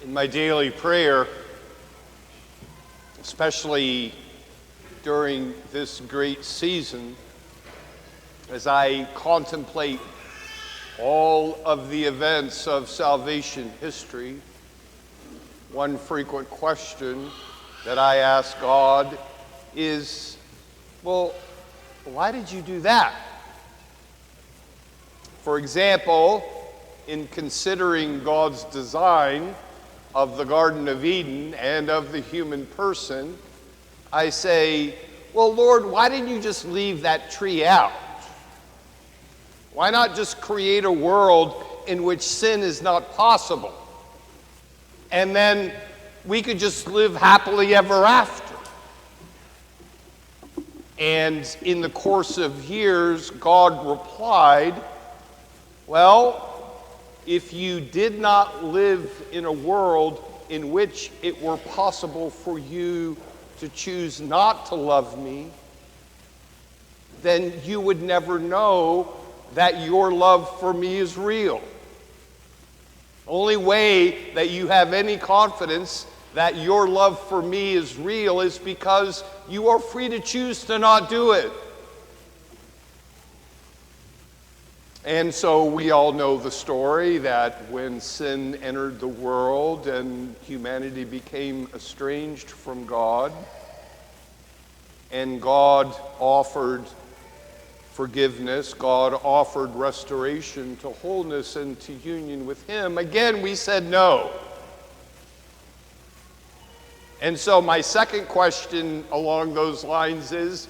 In my daily prayer, especially during this great season, as I contemplate all of the events of salvation history, one frequent question that I ask God is, well, why did you do that? For example, in considering God's design of the Garden of Eden and of the human person, I say, well, Lord, why didn't you just leave that tree out? Why not just create a world in which sin is not possible? And then we could just live happily ever after. And in the course of years, God replied, well, if you did not live in a world in which it were possible for you to choose not to love me, then you would never know that your love for me is real. The only way that you have any confidence that your love for me is real is because you are free to choose to not do it. And so we all know the story that when sin entered the world and humanity became estranged from God, and God offered forgiveness, God offered restoration to wholeness and to union with Him, again we said no. And so my second question along those lines is,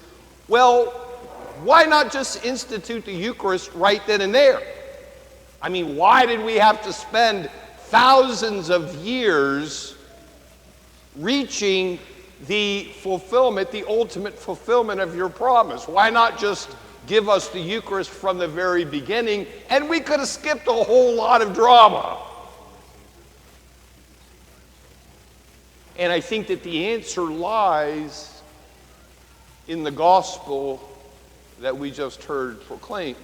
well, why not just institute the Eucharist right then and there? I mean, why did we have to spend thousands of years reaching the fulfillment, the ultimate fulfillment of your promise? Why not just give us the Eucharist from the very beginning, and we could have skipped a whole lot of drama? And I think that the answer lies in the gospel that we just heard proclaimed.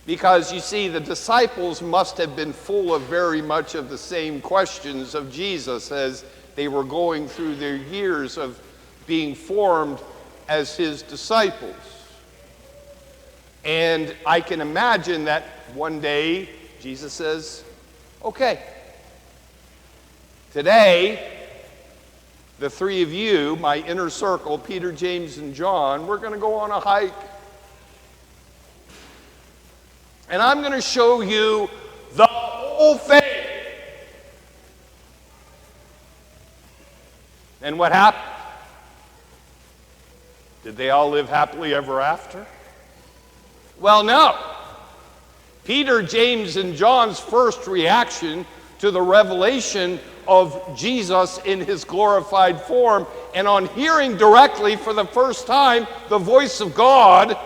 Because you see, the disciples must have been full of very much of the same questions of Jesus as they were going through their years of being formed as his disciples. And I can imagine that one day Jesus says, okay, today, the three of you, my inner circle, Peter, James, and John, we're going to go on a hike. And I'm going to show you the whole thing. And what happened? Did they all live happily ever after? Well, no. Peter, James, and John's first reaction to the revelation of Jesus in his glorified form, and on hearing directly for the first time the voice of God,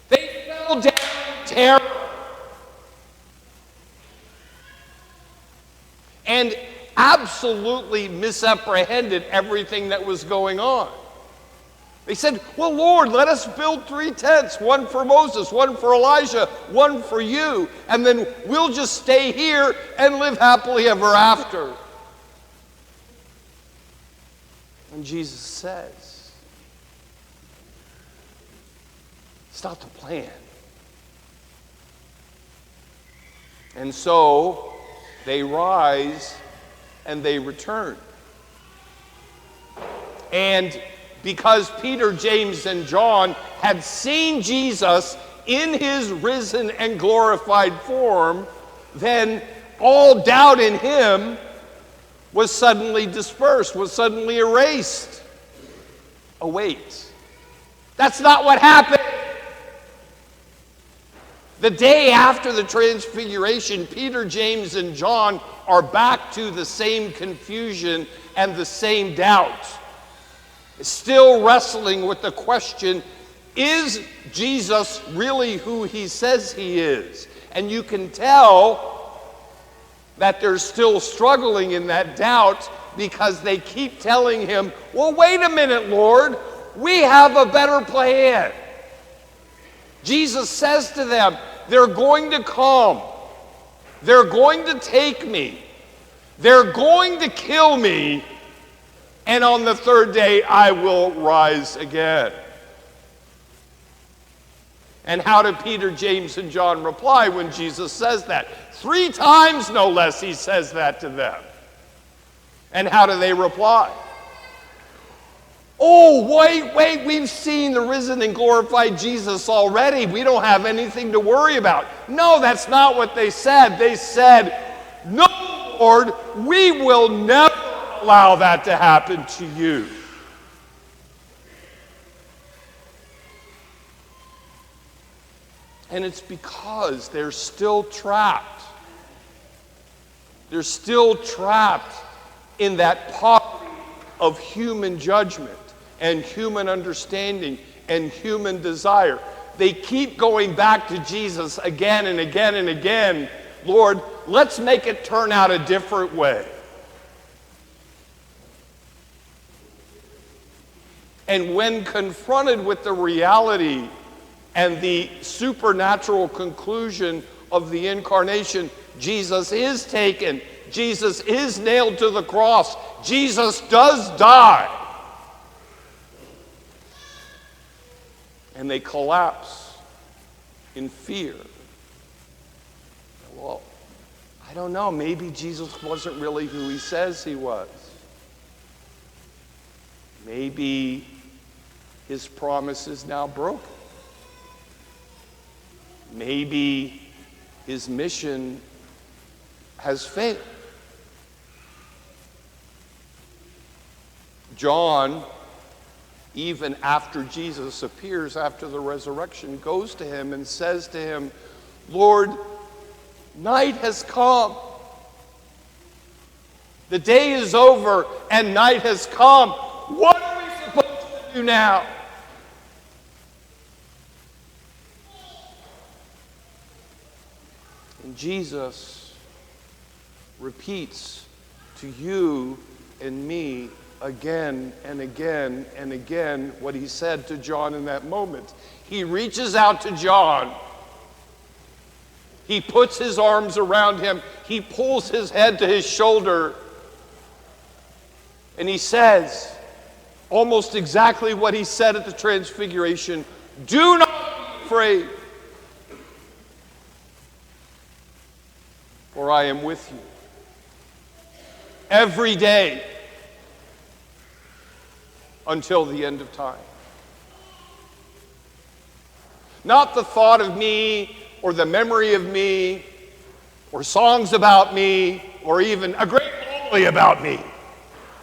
they fell down in terror and absolutely misapprehended everything that was going on. They said, well, Lord, let us build 3 tents, one for Moses, one for Elijah, one for you, and then we'll just stay here and live happily ever after. And Jesus says, it's not the plan. And so they rise and they return. And because Peter, James, and John had seen Jesus in his risen and glorified form, then all doubt in him was suddenly dispersed, was suddenly erased. Oh, wait. That's not what happened. The day after the transfiguration, Peter, James, and John are back to the same confusion and the same doubt. Still wrestling with the question, is Jesus really who he says he is? And you can tell that they're still struggling in that doubt because they keep telling him, well, wait a minute, Lord, we have a better plan. Jesus says to them, they're going to come They're going to take me. They're going to kill me. And on the third day, I will rise again. And how do Peter, James, and John reply when Jesus says that? 3 times, no less, he says that to them. And how do they reply? Oh, wait, we've seen the risen and glorified Jesus already. We don't have anything to worry about. No, that's not what they said. They said, no, Lord, we will never allow that to happen to you. And it's because they're still trapped. They're still trapped in that poverty of human judgment and human understanding and human desire. They keep going back to Jesus again and again and again. Lord, let's make it turn out a different way. And when confronted with the reality and the supernatural conclusion of the incarnation, Jesus is taken. Jesus is nailed to the cross. Jesus does die. And they collapse in fear. Well, I don't know. Maybe Jesus wasn't really who he says he was. Maybe his promise is now broken. Maybe his mission has failed. John, even after Jesus appears after the resurrection, goes to him and says to him, Lord, night has come. The day is over and night has come. What are we supposed to do now? And Jesus repeats to you and me again and again and again what he said to John in that moment. He reaches out to John. He puts his arms around him. He pulls his head to his shoulder. And he says almost exactly what he said at the Transfiguration. Do not be afraid, for I am with you every day until the end of time. Not the thought of me or the memory of me or songs about me or even a great homily about me.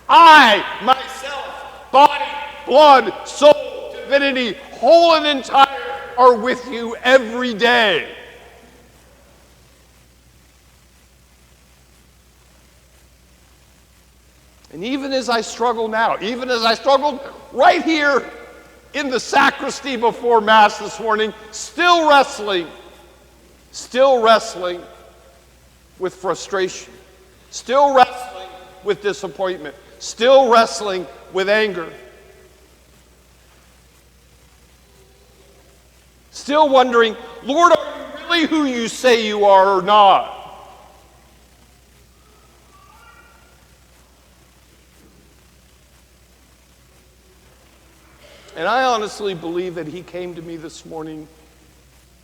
I, myself, body, blood, soul, divinity, whole and entire, are with you every day. And even as I struggle now, even as I struggled right here in the sacristy before Mass this morning, still wrestling with frustration, still wrestling with disappointment, still wrestling with anger, still wondering, Lord, are you really who you say you are or not? And I honestly believe that he came to me this morning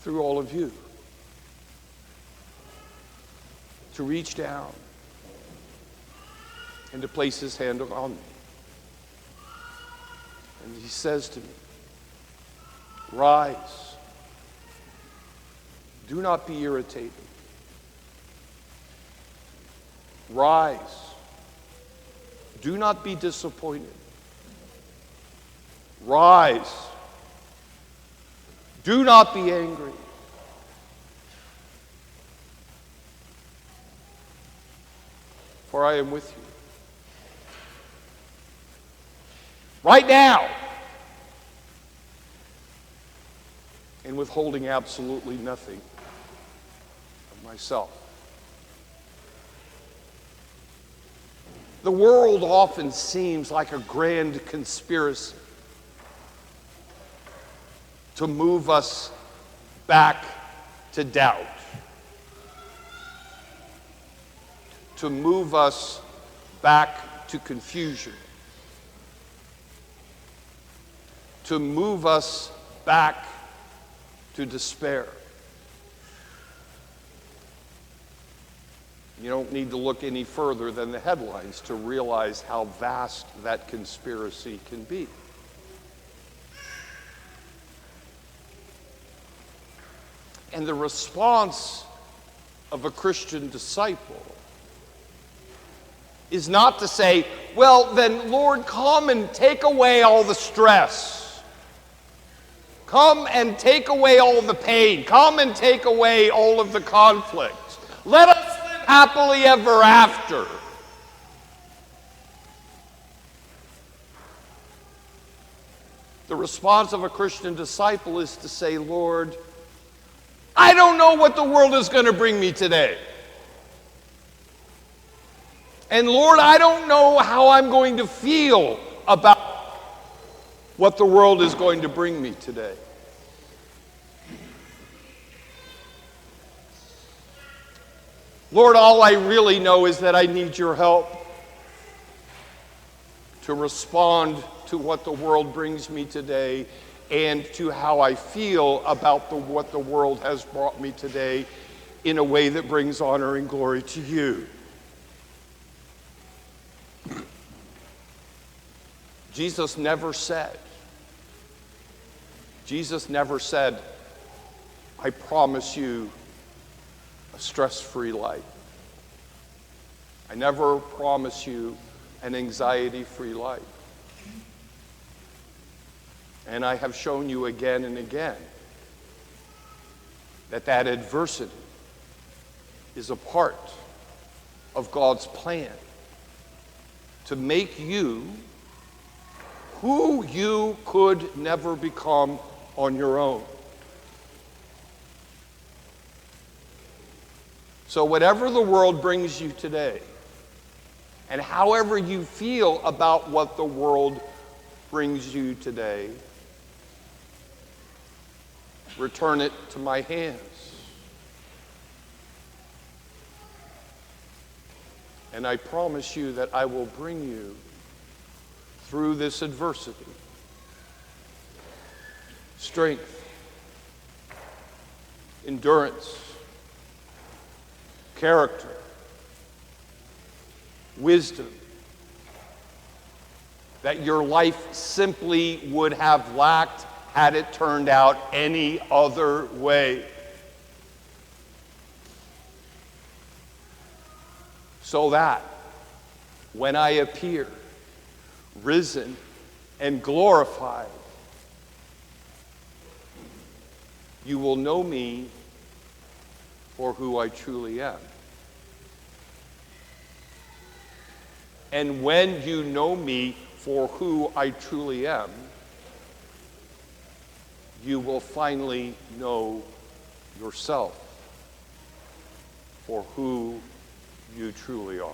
through all of you, to reach down and to place his hand on me. And he says to me, rise. Do not be irritated. Rise. Do not be disappointed. Rise. Do not be angry. For I am with you. Right now. And withholding absolutely nothing of myself. The world often seems like a grand conspiracy to move us back to doubt. to move us back to confusion, to move us back to despair. You don't need to look any further than the headlines to realize how vast that conspiracy can be. And the response of a Christian disciple is not to say, well, then, Lord, come and take away all the stress. Come and take away all the pain. Come and take away all of the conflict. Let us live happily ever after. The response of a Christian disciple is to say, Lord, I don't know what the world is going to bring me today. And Lord, I don't know how I'm going to feel about what the world is going to bring me today. Lord, all I really know is that I need your help to respond to what the world brings me today and to how I feel about what the world has brought me today in a way that brings honor and glory to you. Jesus never said, I promise you a stress-free life. I never promise you an anxiety-free life. And I have shown you again and again that adversity is a part of God's plan to make you who you could never become on your own. So whatever the world brings you today, and however you feel about what the world brings you today, return it to my hands. And I promise you that I will bring you through this adversity strength, endurance, character, wisdom, that your life simply would have lacked had it turned out any other way. So that when I appear, risen and glorified, you will know me for who I truly am. And when you know me for who I truly am, you will finally know yourself for who you truly are.